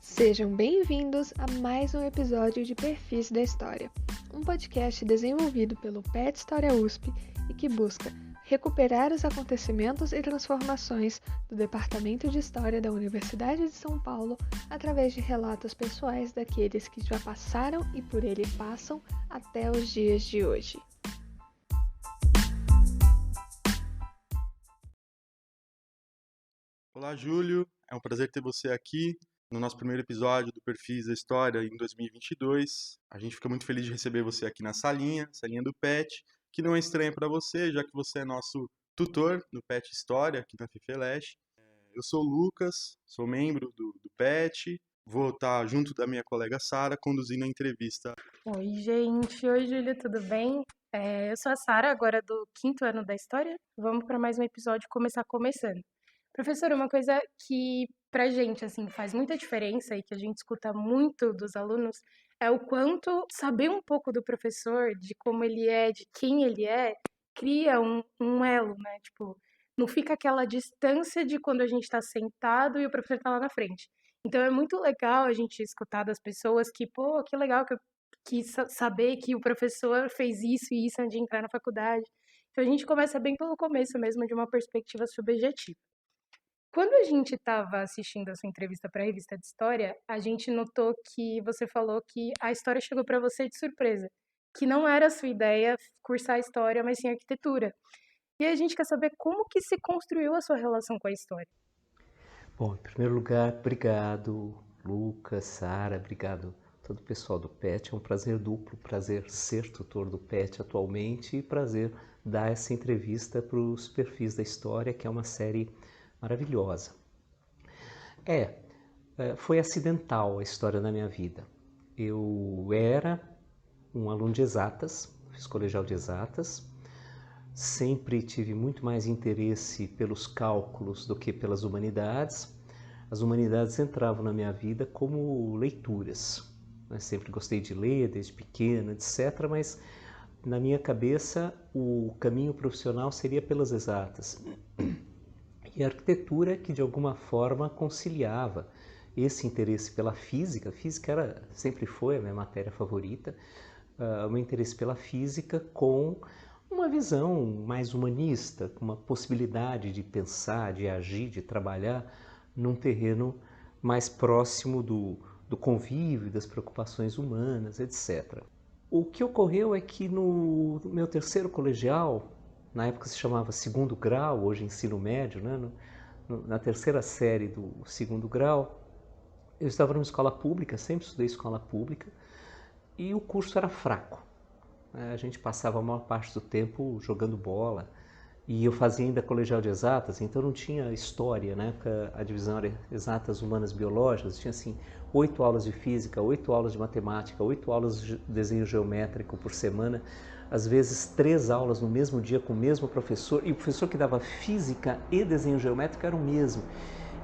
Sejam bem-vindos a mais um episódio de Perfis da História, um podcast desenvolvido pelo PET História USP e que busca recuperar os acontecimentos e transformações do Departamento de História da Universidade de São Paulo através de relatos pessoais daqueles que já passaram e por ele passam até os dias de hoje. Olá, Júlio. É um prazer ter você aqui no nosso primeiro episódio do Perfis da História em 2022. A gente fica muito feliz de receber você aqui na salinha do PET, que não é estranha para você, já que você é nosso tutor no PET História, aqui na FIFELESH. Eu sou o Lucas, sou membro do PET, vou estar junto da minha colega Sara conduzindo a entrevista. Oi, gente. Oi, Júlia, tudo bem? Eu sou a Sara, agora do 5º ano da História. Vamos para mais um episódio começando. Professora, uma coisa que pra gente, assim, faz muita diferença e que a gente escuta muito dos alunos é o quanto saber um pouco do professor, de como ele é, de quem ele é, cria um elo, né? Tipo, não fica aquela distância de quando a gente está sentado e o professor tá lá na frente. Então é muito legal a gente escutar das pessoas que, pô, que legal que saber que o professor fez isso e isso antes de entrar na faculdade. Então a gente começa bem pelo começo mesmo, de uma perspectiva subjetiva. Quando a gente estava assistindo a sua entrevista para a revista de história, a gente notou que você falou que a história chegou para você de surpresa, que não era a sua ideia cursar história, mas sim arquitetura. E a gente quer saber como que se construiu a sua relação com a história. Bom, em primeiro lugar, obrigado, Lucas, Sara, obrigado todo o pessoal do PET. É um prazer duplo, prazer ser tutor do PET atualmente e prazer dar essa entrevista para os Perfis da História, que é uma série maravilhosa. Foi acidental a história da minha vida. Eu era um aluno de exatas, fiz colegial de exatas, sempre tive muito mais interesse pelos cálculos do que pelas humanidades. As humanidades entravam na minha vida como leituras. Eu sempre gostei de ler, desde pequeno, etc., mas na minha cabeça o caminho profissional seria pelas exatas. E a arquitetura que de alguma forma conciliava esse interesse pela física. A física sempre foi a minha matéria favorita, o meu interesse pela física com uma visão mais humanista, com uma possibilidade de pensar, de agir, de trabalhar num terreno mais próximo do convívio, das preocupações humanas, etc. O que ocorreu é que no meu terceiro colegial, na época se chamava segundo grau, hoje ensino médio, né? Na terceira série do segundo grau, eu estava numa escola pública, sempre estudei escola pública, e o curso era fraco. A gente passava a maior parte do tempo jogando bola, e eu fazia ainda colegial de exatas, então não tinha história, né? A divisão era exatas, humanas, biológicas, tinha assim 8 aulas de física, 8 aulas de matemática, 8 aulas de desenho geométrico por semana, às vezes 3 aulas no mesmo dia com o mesmo professor, e o professor que dava física e desenho geométrico era o mesmo.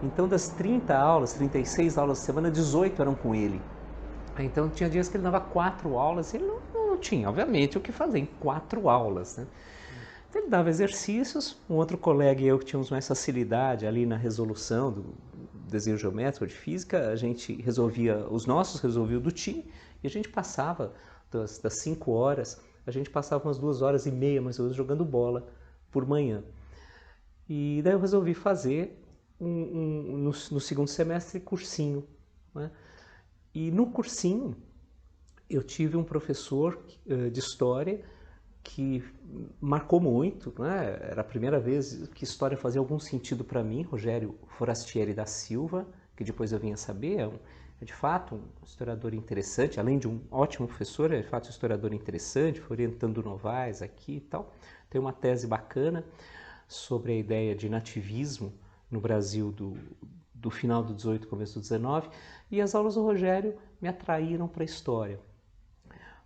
Então das 30 aulas, 36 aulas por semana, 18 eram com ele. Então tinha dias que ele dava 4 aulas, e ele não tinha, obviamente, o que fazer em 4 aulas, né? Então ele dava exercícios, um outro colega e eu que tínhamos mais facilidade ali na resolução do desenho geométrico, de física, a gente resolvia os nossos, resolvia o do time, e a gente passava das 5 horas, a gente passava umas 2h30 mais ou menos jogando bola por manhã. E daí eu resolvi fazer no segundo semestre cursinho, né? E no cursinho eu tive um professor de história que marcou muito, né? Era a primeira vez que história fazia algum sentido para mim, Rogério Forastieri da Silva, que depois eu vim a saber, é de fato um historiador interessante, além de um ótimo professor, é de fato um historiador interessante, foi orientando Novaes aqui e tal. Tem uma tese bacana sobre a ideia de nativismo no Brasil do final do 18, começo do 19, e as aulas do Rogério me atraíram para a história.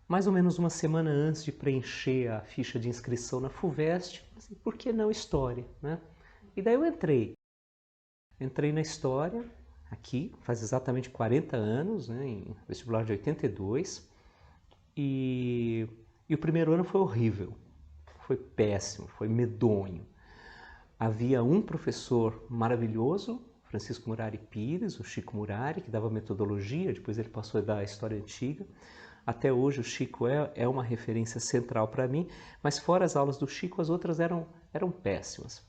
Mais ou menos uma semana antes de preencher a ficha de inscrição na FUVEST, assim, por que não história, né? E daí eu entrei na história aqui, faz exatamente 40 anos, né, em vestibular de 82, e o primeiro ano foi horrível. foi péssimo, foi medonho. Havia um professor maravilhoso, Francisco Murari Pires, o Chico Murari, que dava metodologia, depois ele passou a dar a história antiga. Até hoje o Chico é uma referência central para mim, mas fora as aulas do Chico, as outras eram péssimas.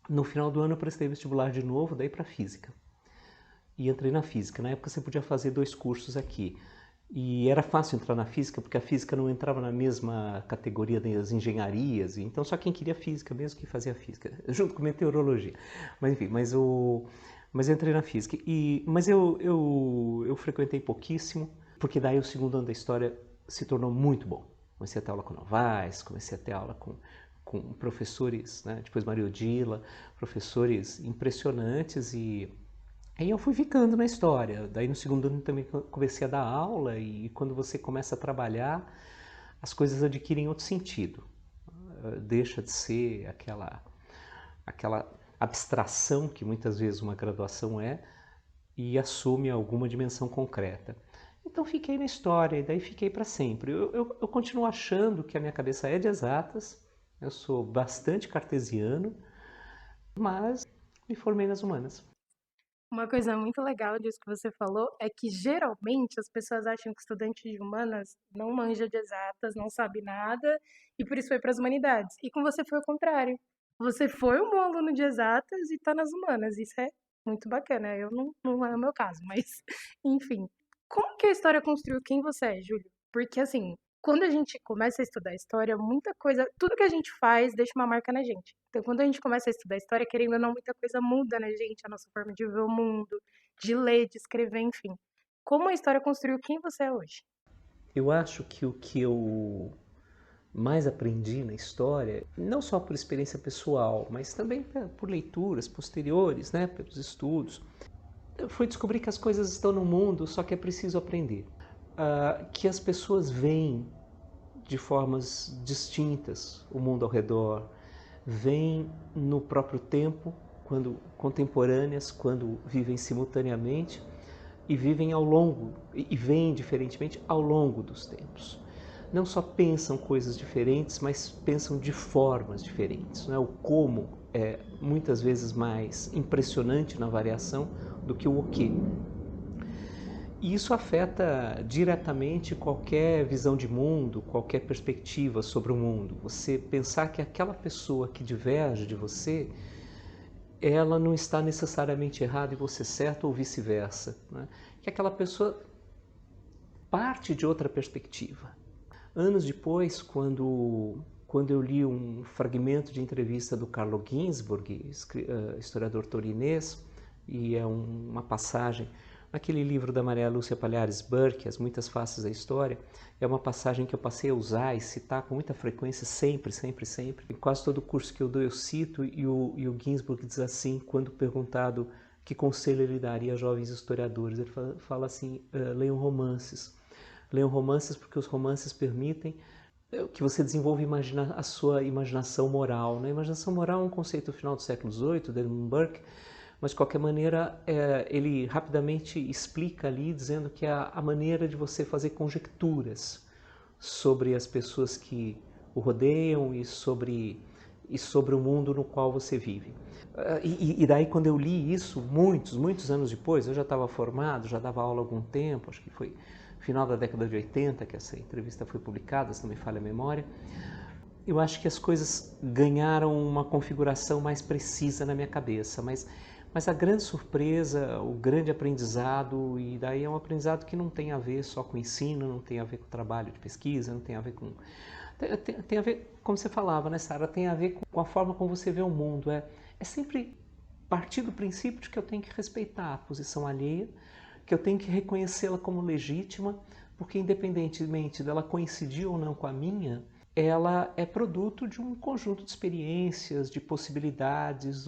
No final do ano eu prestei vestibular de novo, daí para Física. E entrei na Física. Na época você podia fazer 2 cursos aqui. E era fácil entrar na Física, porque a Física não entrava na mesma categoria das engenharias, então só quem queria Física mesmo que fazia Física, junto com Meteorologia. Mas enfim, mas eu entrei na Física. Mas eu frequentei pouquíssimo, porque daí o segundo ano da História se tornou muito bom. Comecei a ter aula com Novaes, comecei a ter aula com professores, né? Depois Maria Odila, professores impressionantes e aí eu fui ficando na história. Daí no segundo ano também comecei a dar aula e quando você começa a trabalhar, as coisas adquirem outro sentido. Deixa de ser aquela abstração que muitas vezes uma graduação é e assume alguma dimensão concreta. Então fiquei na história e daí fiquei para sempre. Eu continuo achando que a minha cabeça é de exatas, eu sou bastante cartesiano, mas me formei nas humanas. Uma coisa muito legal disso que você falou é que geralmente as pessoas acham que estudante de humanas não manja de exatas, não sabe nada e por isso foi para as humanidades. E com você foi o contrário. Você foi um bom aluno de exatas e está nas humanas. Isso é muito bacana. Eu não é o meu caso, mas enfim. Como que a história construiu quem você é, Júlio? Porque assim, quando a gente começa a estudar história, muita coisa, tudo que a gente faz deixa uma marca na gente. Então, quando a gente começa a estudar história, querendo ou não, muita coisa muda na gente, a nossa forma de ver o mundo, de ler, de escrever, enfim. Como a história construiu quem você é hoje? Eu acho que o que eu mais aprendi na história, não só por experiência pessoal, mas também por leituras posteriores, né, pelos estudos, foi descobrir que as coisas estão no mundo, só que é preciso aprender. Que as pessoas veem de formas distintas o mundo ao redor, veem no próprio tempo, quando contemporâneas, quando vivem simultaneamente e vivem ao longo, e veem diferentemente ao longo dos tempos. Não só pensam coisas diferentes, mas pensam de formas diferentes. Né? O como é muitas vezes mais impressionante na variação do que o quê. E isso afeta diretamente qualquer visão de mundo, qualquer perspectiva sobre o mundo. Você pensar que aquela pessoa que diverge de você, ela não está necessariamente errada e você certo ou vice-versa. Né? Que aquela pessoa parte de outra perspectiva. Anos depois, quando eu li um fragmento de entrevista do Carlo Ginzburg, historiador torinês, e é uma passagem naquele livro da Maria Lúcia Palhares Burke, As Muitas Faces da História, é uma passagem que eu passei a usar e citar com muita frequência, sempre. Em quase todo curso que eu dou eu cito, e o Ginzburg diz assim, quando perguntado que conselho ele daria a jovens historiadores, ele fala assim, leiam romances. Leiam romances porque os romances permitem que você desenvolva a sua imaginação moral. A imaginação moral é um conceito do final do século XVIII, de Edmund Burke, mas de qualquer maneira ele rapidamente explica ali, dizendo que é a maneira de você fazer conjecturas sobre as pessoas que o rodeiam e sobre o mundo no qual você vive. E daí quando eu li isso, muitos anos depois, eu já estava formado, já dava aula há algum tempo, acho que foi final da década de 80 que essa entrevista foi publicada, se não me falha a memória, eu acho que as coisas ganharam uma configuração mais precisa na minha cabeça, mas a grande surpresa, o grande aprendizado, e daí é um aprendizado que não tem a ver só com ensino, não tem a ver com trabalho de pesquisa, não tem a ver com... Tem a ver, como você falava, né, Sara, tem a ver com a forma como você vê o mundo. É sempre partir do princípio de que eu tenho que respeitar a posição alheia, que eu tenho que reconhecê-la como legítima, porque independentemente dela coincidir ou não com a minha, ela é produto de um conjunto de experiências, de possibilidades,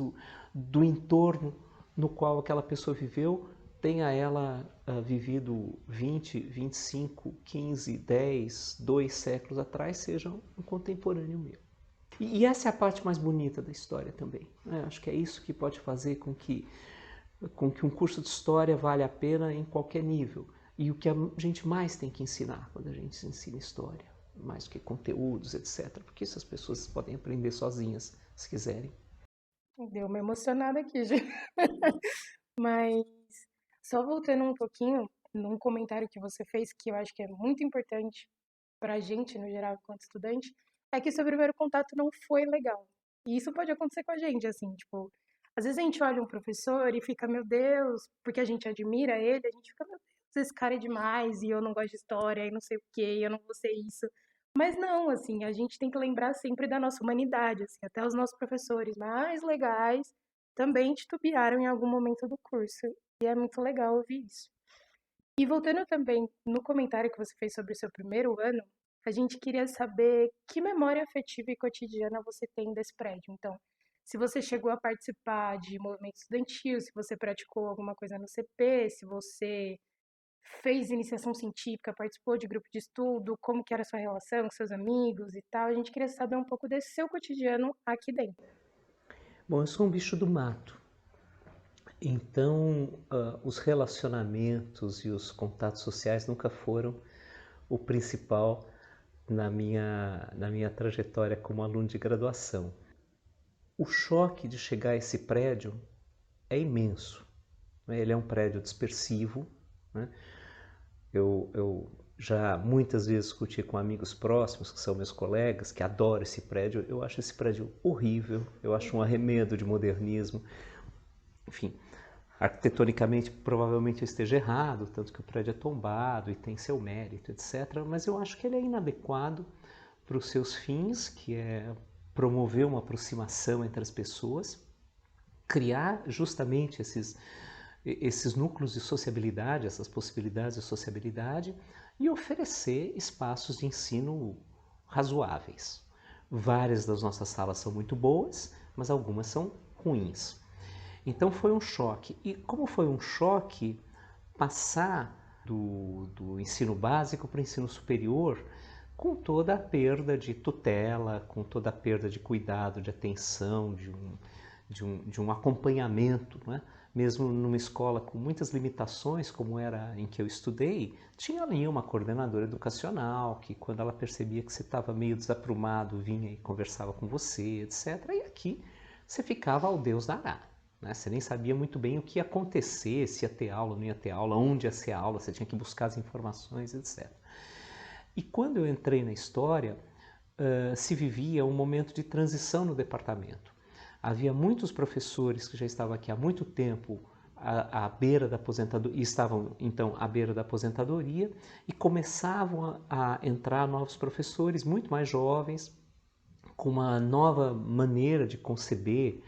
do entorno no qual aquela pessoa viveu, tenha ela vivido 20, 25, 15, 10, 2 séculos atrás, seja um contemporâneo meu. E essa é a parte mais bonita da história também. Né? Acho que é isso que pode fazer com que um curso de história vale a pena em qualquer nível. E o que a gente mais tem que ensinar quando a gente ensina história. mais do que conteúdos, etc. Porque isso as pessoas podem aprender sozinhas, se quiserem. Deu uma emocionada aqui, gente. Mas só voltando um pouquinho num comentário que você fez, que eu acho que é muito importante pra gente, no geral, enquanto estudante, é que seu primeiro contato não foi legal. E isso pode acontecer com a gente, assim, tipo, às vezes a gente olha um professor e fica, meu Deus, porque a gente admira ele, a gente fica, meu Deus, esse cara é demais, e eu não gosto de história, e não sei o quê, e eu não vou ser isso. Mas não, assim, a gente tem que lembrar sempre da nossa humanidade, assim, até os nossos professores mais legais também titubearam em algum momento do curso. E é muito legal ouvir isso. E voltando também no comentário que você fez sobre o seu primeiro ano, a gente queria saber que memória afetiva e cotidiana você tem desse prédio. Então, se você chegou a participar de movimento estudantil, se você praticou alguma coisa no CP, se você fez iniciação científica, participou de grupo de estudo, como que era a sua relação com seus amigos e tal. A gente queria saber um pouco desse seu cotidiano aqui dentro. Bom, eu sou um bicho do mato. Então, os relacionamentos e os contatos sociais nunca foram o principal na minha trajetória como aluno de graduação. O choque de chegar a esse prédio é imenso, né? Ele é um prédio dispersivo, né? Eu já muitas vezes discuti com amigos próximos, que são meus colegas, que adoram esse prédio. Eu acho esse prédio horrível, eu acho um arremedo de modernismo. Enfim, arquitetonicamente provavelmente eu esteja errado, tanto que o prédio é tombado e tem seu mérito, etc. Mas eu acho que ele é inadequado para os seus fins, que é promover uma aproximação entre as pessoas, criar justamente esses núcleos de sociabilidade, essas possibilidades de sociabilidade e oferecer espaços de ensino razoáveis. Várias das nossas salas são muito boas, mas algumas são ruins. Então foi um choque. E como foi um choque passar do ensino básico para o ensino superior, com toda a perda de tutela, com toda a perda de cuidado, de atenção, de um acompanhamento, né? Mesmo numa escola com muitas limitações, como era em que eu estudei, tinha ali uma coordenadora educacional que, quando ela percebia que você estava meio desaprumado, vinha e conversava com você, etc. E aqui você ficava ao Deus dará, né? Você nem sabia muito bem o que ia acontecer, se ia ter aula, não ia ter aula, onde ia ser aula, você tinha que buscar as informações, etc. E quando eu entrei na história, se vivia um momento de transição no departamento. Havia muitos professores que já estavam aqui há muito tempo à beira da aposentadoria, estavam então à beira da aposentadoria, e começavam a entrar novos professores muito mais jovens, com uma nova maneira de conceber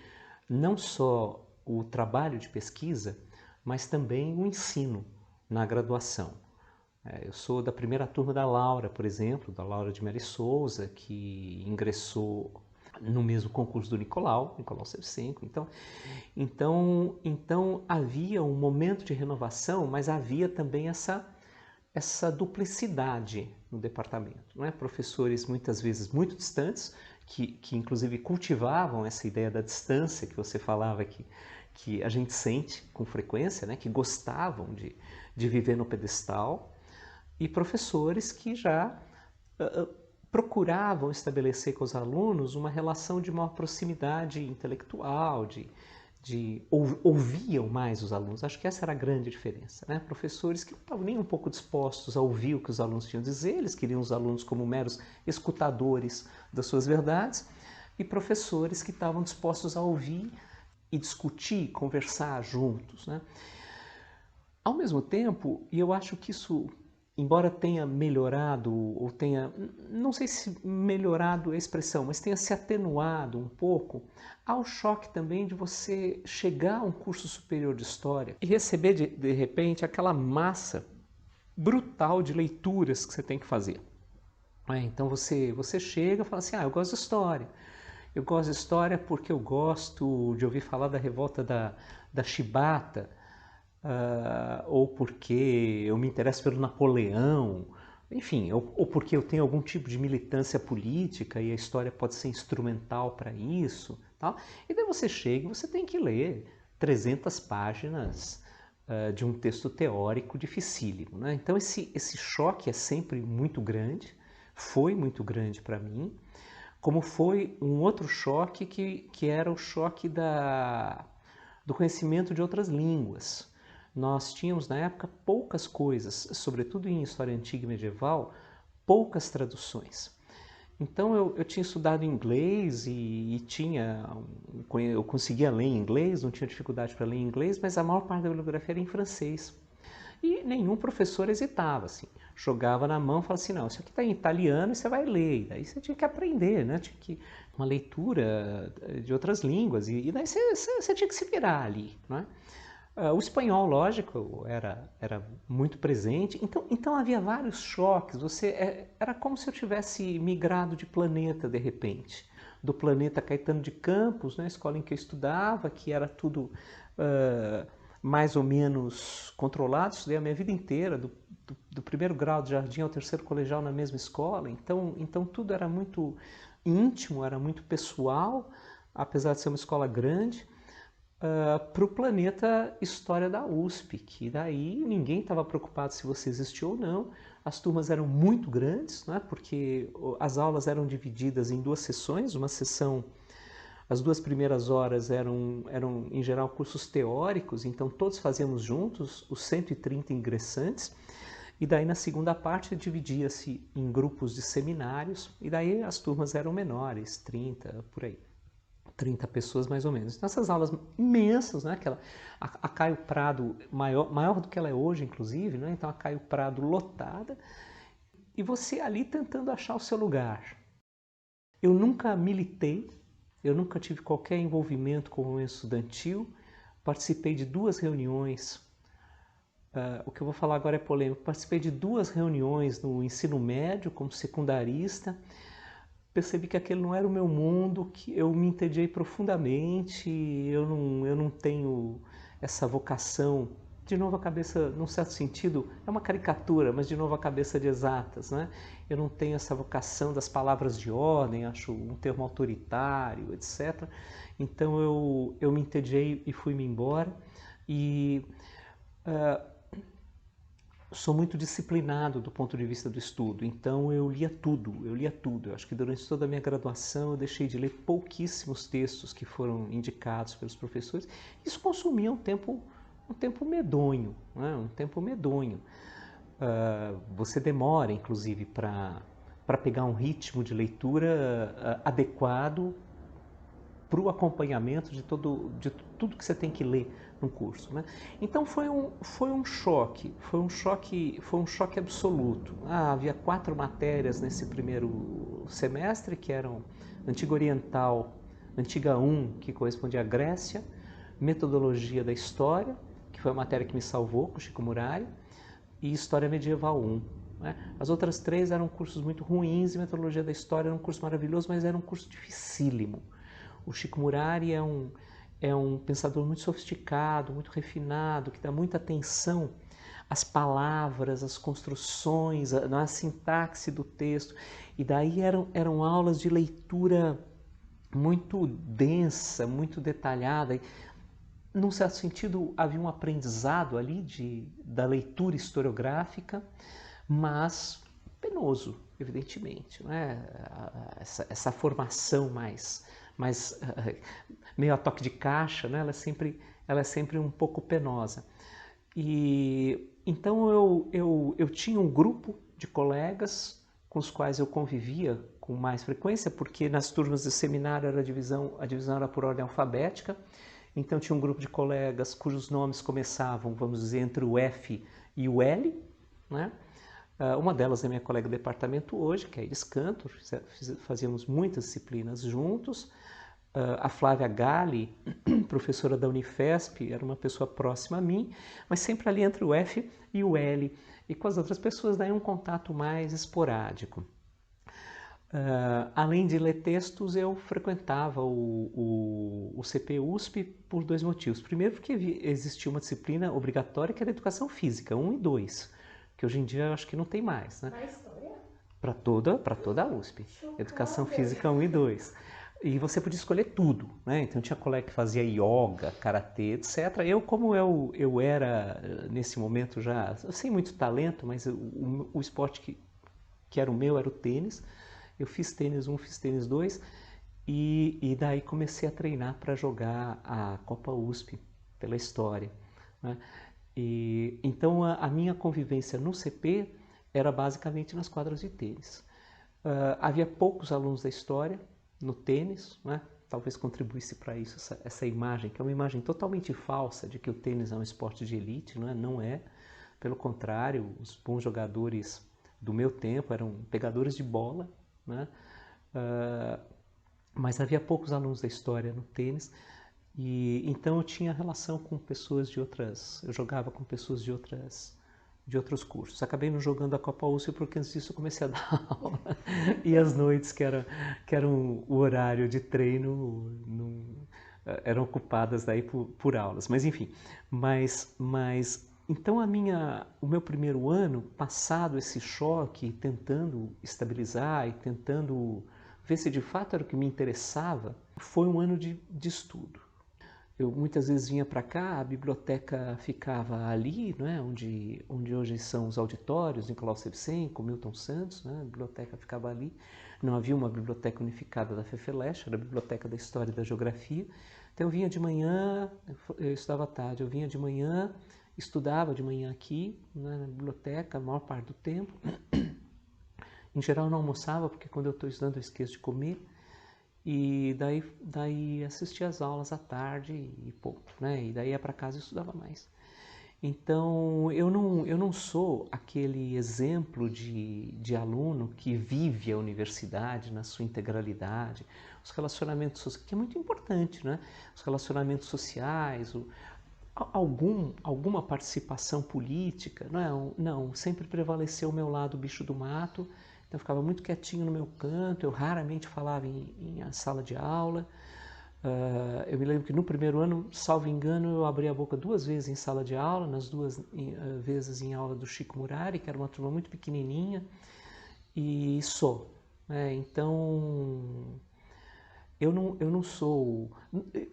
não só o trabalho de pesquisa, mas também o ensino na graduação. Eu sou da primeira turma da Laura, por exemplo, da Laura de Mary Souza, que ingressou no mesmo concurso do Nicolau Shevchenko. Então havia um momento de renovação, mas havia também essa duplicidade no departamento, não é? Professores muitas vezes muito distantes, que inclusive cultivavam essa ideia da distância que você falava que a gente sente com frequência, né? Que gostavam de viver no pedestal, e professores que já procuravam estabelecer com os alunos uma relação de maior proximidade intelectual, ouviam mais os alunos. Acho que essa era a grande diferença, né? Professores que não estavam nem um pouco dispostos a ouvir o que os alunos tinham a dizer, eles queriam os alunos como meros escutadores das suas verdades, e professores que estavam dispostos a ouvir e discutir, conversar juntos, né? Ao mesmo tempo, e eu acho que isso, embora tenha melhorado, ou tenha, não sei se melhorado a expressão, mas tenha se atenuado um pouco, há o choque também de você chegar a um curso superior de História e receber de repente aquela massa brutal de leituras que você tem que fazer. Então você chega e fala assim, eu gosto de História. Eu gosto de História porque eu gosto de ouvir falar da revolta da Chibata, ou porque eu me interesso pelo Napoleão, enfim, ou porque eu tenho algum tipo de militância política e a história pode ser instrumental para isso, tal. E daí você chega e você tem que ler 300 páginas de um texto teórico dificílimo, né? Então esse choque é sempre muito grande, foi muito grande para mim, como foi um outro choque que era o choque do conhecimento de outras línguas. Nós tínhamos na época poucas coisas, sobretudo em história antiga e medieval, poucas traduções. Então eu tinha estudado inglês eu conseguia ler em inglês, não tinha dificuldade para ler em inglês, mas a maior parte da bibliografia era em francês. E nenhum professor hesitava, assim, jogava na mão e falava assim, não, isso aqui está em italiano e você vai ler. E daí você tinha que aprender, né? Tinha que uma leitura de outras línguas e daí você tinha que se virar ali, né? O espanhol, lógico, era muito presente, então havia vários choques. Era como se eu tivesse migrado de planeta de repente, do planeta Caetano de Campos, né, a escola em que eu estudava, que era tudo mais ou menos controlado. Estudei a minha vida inteira, do primeiro grau de jardim ao terceiro colegial na mesma escola, então tudo era muito íntimo, era muito pessoal, apesar de ser uma escola grande. Para o planeta História da USP, que daí ninguém estava preocupado se você existiu ou não. As turmas eram muito grandes, né, porque as aulas eram divididas em 2 sessões. Uma sessão, as 2 primeiras horas eram em geral cursos teóricos, então todos fazíamos juntos, os 130 ingressantes, e daí na segunda parte dividia-se em grupos de seminários, e daí as turmas eram menores, 30, por aí. 30 pessoas mais ou menos. Então essas aulas imensas, né? A Caio Prado, maior do que ela é hoje, inclusive, né? Então a Caio Prado lotada, e você ali tentando achar o seu lugar. Eu nunca militei, eu nunca tive qualquer envolvimento com o movimento estudantil, participei de 2 reuniões, o que eu vou falar agora é polêmico, participei de 2 reuniões no ensino médio como secundarista. Percebi que aquele não era o meu mundo, que eu me entediei profundamente, eu não tenho essa vocação. De novo a cabeça, num certo sentido, é uma caricatura, mas de novo a cabeça de exatas, né? Eu não tenho essa vocação das palavras de ordem, acho um termo autoritário, etc. Então eu me entediei e fui-me embora. E sou muito disciplinado do ponto de vista do estudo, então eu lia tudo. Eu acho que durante toda a minha graduação eu deixei de ler pouquíssimos textos que foram indicados pelos professores. Isso consumia um tempo medonho, né? Um tempo medonho. Você demora, inclusive, para pegar um ritmo de leitura adequado para o acompanhamento de tudo que você tem que ler no curso, né? Então foi um choque absoluto. Havia 4 matérias nesse primeiro semestre, que eram Antiga Oriental, Antiga 1, que correspondia à Grécia, Metodologia da História, que foi a matéria que me salvou, com Chico Murari, e História Medieval 1. Né? As outras 3 eram cursos muito ruins, e Metodologia da História era um curso maravilhoso, mas era um curso dificílimo. O Chico Murari é um pensador muito sofisticado, muito refinado, que dá muita atenção às palavras, às construções, à sintaxe do texto. E daí eram aulas de leitura muito densa, muito detalhada. E, num certo sentido, havia um aprendizado ali da leitura historiográfica, mas penoso, evidentemente. Não é? Essa formação mais meio a toque de caixa, né? Ela é sempre um pouco penosa. E então eu tinha um grupo de colegas com os quais eu convivia com mais frequência, porque nas turmas de seminário a divisão era por ordem alfabética. Então tinha um grupo de colegas cujos nomes começavam, vamos dizer, entre o F e o L, né? Uma delas é minha colega de departamento hoje, que é a Iris Cantor, fazíamos muitas disciplinas juntos. A Flávia Galli, professora da Unifesp, era uma pessoa próxima a mim, mas sempre ali entre o F e o L. E com as outras pessoas, daí um contato mais esporádico. Além de ler textos, eu frequentava o CP-USP por 2 motivos. Primeiro, porque existia uma disciplina obrigatória que era Educação Física, 1 e 2, que hoje em dia eu acho que não tem mais, né? Na história? Para toda a USP. Chocada. Educação Física 1 e 2. E você podia escolher tudo, né? Então tinha colega que fazia yoga, karatê, etc. Como eu era, nesse momento já, sem muito talento, mas o esporte que era o meu, era o tênis. Eu fiz tênis 1, fiz tênis 2 e daí comecei a treinar para jogar a Copa USP pela história, né? E, então a minha convivência no CP era basicamente nas quadras de tênis. Havia poucos alunos da história no tênis, né? Talvez contribuísse para isso essa imagem, que é uma imagem totalmente falsa de que o tênis é um esporte de elite, não é? Não é. Pelo contrário, os bons jogadores do meu tempo eram pegadores de bola, né? Mas havia poucos alunos da história no tênis, e então eu tinha relação com pessoas de outras, eu jogava com pessoas de outros cursos. Acabei não jogando a Copa USP porque antes disso eu comecei a dar aula, e as noites que eram o horário de treino eram ocupadas daí por aulas, mas enfim, mas então o meu primeiro ano, passado esse choque, tentando estabilizar e tentando ver se de fato era o que me interessava, foi um ano de estudo. Eu muitas vezes vinha para cá, a biblioteca ficava ali, não é? onde hoje são os auditórios, Nicolau Shevchenko, Milton Santos, né? A biblioteca ficava ali. Não havia uma biblioteca unificada da FEFELESH, era a biblioteca da História e da Geografia. Então eu vinha de manhã, eu estudava à tarde, eu vinha de manhã, estudava de manhã aqui, né, na biblioteca, a maior parte do tempo. Em geral eu não almoçava, porque quando eu estou estudando eu esqueço de comer. E daí assistia às aulas à tarde e pouco, né? E daí ia para casa e estudava mais. Então eu não sou aquele exemplo de aluno que vive a universidade na sua integralidade, os relacionamentos sociais, que é muito importante, né? Os relacionamentos sociais, alguma participação política, não, sempre prevaleceu o meu lado bicho do mato. Então eu ficava muito quietinho no meu canto, eu raramente falava em sala de aula. Eu me lembro que no primeiro ano, salvo engano, eu abri a boca 2 vezes em sala de aula, nas 2 vezes em aula do Chico Murari, que era uma turma muito pequenininha, e só. Então, eu não sou...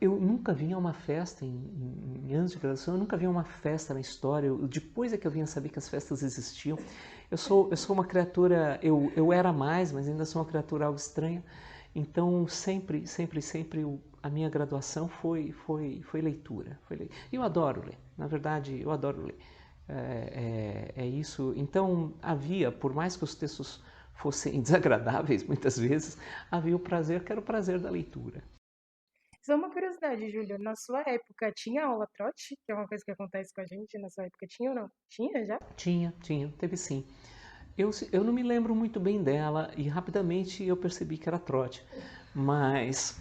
Eu nunca vinha a uma festa, em anos de graduação, eu nunca vinha a uma festa na história. Depois é que eu vinha saber que as festas existiam. Eu sou uma criatura, eu era mais, mas ainda sou uma criatura algo estranha. Então, sempre a minha graduação foi leitura. Eu adoro ler, na verdade, eu adoro ler. É isso. Então, havia, por mais que os textos fossem desagradáveis muitas vezes, havia o prazer, que era o prazer da leitura. Só uma curiosidade, Júlia, na sua época tinha aula trote? Que é uma coisa que acontece com a gente, na sua época tinha ou não? Tinha já? Tinha, teve sim. Eu não me lembro muito bem dela e rapidamente eu percebi que era trote, mas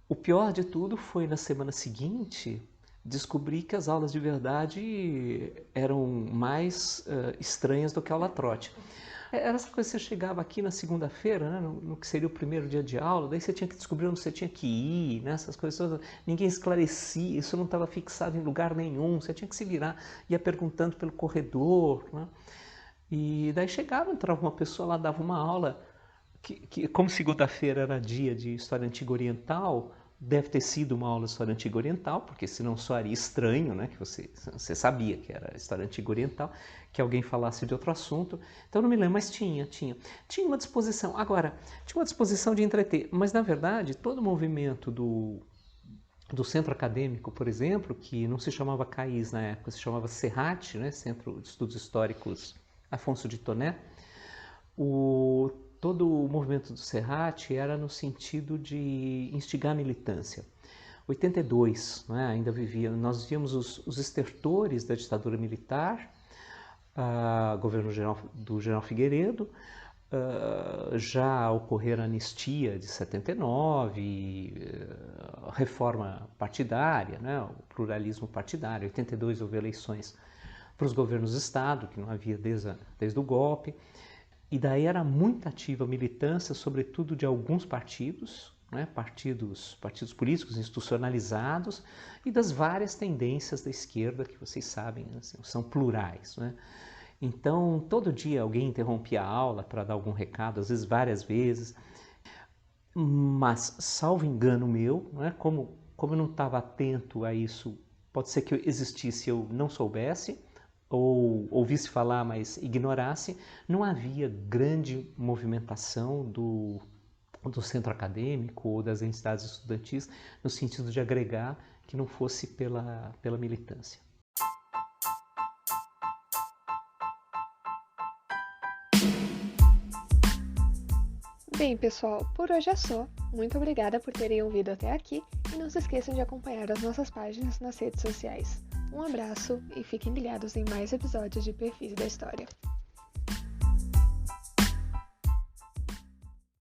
o pior de tudo foi na semana seguinte descobrir que as aulas de verdade eram mais estranhas do que a aula trote. Era essa coisa, você chegava aqui na segunda-feira, né, no que seria o primeiro dia de aula, daí você tinha que descobrir onde você tinha que ir, né, essas coisas todas. Ninguém esclarecia, isso não estava fixado em lugar nenhum, você tinha que se virar, ia perguntando pelo corredor, né? E daí chegava, entrava uma pessoa lá, dava uma aula, que como segunda-feira era dia de História Antiga Oriental, deve ter sido uma aula de História Antiga Oriental, porque senão soaria estranho, né, que você sabia que era História Antiga Oriental, que alguém falasse de outro assunto. Então não me lembro, mas tinha uma disposição. Agora, tinha uma disposição de entreter, mas na verdade todo o movimento do centro acadêmico, por exemplo, que não se chamava CAIS na época, se chamava Serrat, né, Centro de Estudos Históricos Afonso de Toné, todo o movimento do Serrat era no sentido de instigar a militância. 82, né, ainda nós víamos os estertores da ditadura militar, governo do General Figueiredo, já ocorreu a anistia de 79, reforma partidária, né, o pluralismo partidário. 82 houve eleições para os governos do Estado, que não havia desde o golpe. E daí era muito ativa a militância, sobretudo de alguns partidos, né, partidos políticos institucionalizados, e das várias tendências da esquerda, que vocês sabem, assim, são plurais, né? Então, todo dia alguém interrompia a aula para dar algum recado, às vezes várias vezes, mas, salvo engano meu, né, como eu não estava atento a isso, pode ser que existisse e eu não soubesse, ou ouvisse falar, mas ignorasse, não havia grande movimentação do centro acadêmico ou das entidades estudantis no sentido de agregar que não fosse pela militância. Bem, pessoal, por hoje é só. Muito obrigada por terem ouvido até aqui e não se esqueçam de acompanhar as nossas páginas nas redes sociais. Um abraço e fiquem ligados em mais episódios de Perfis da História.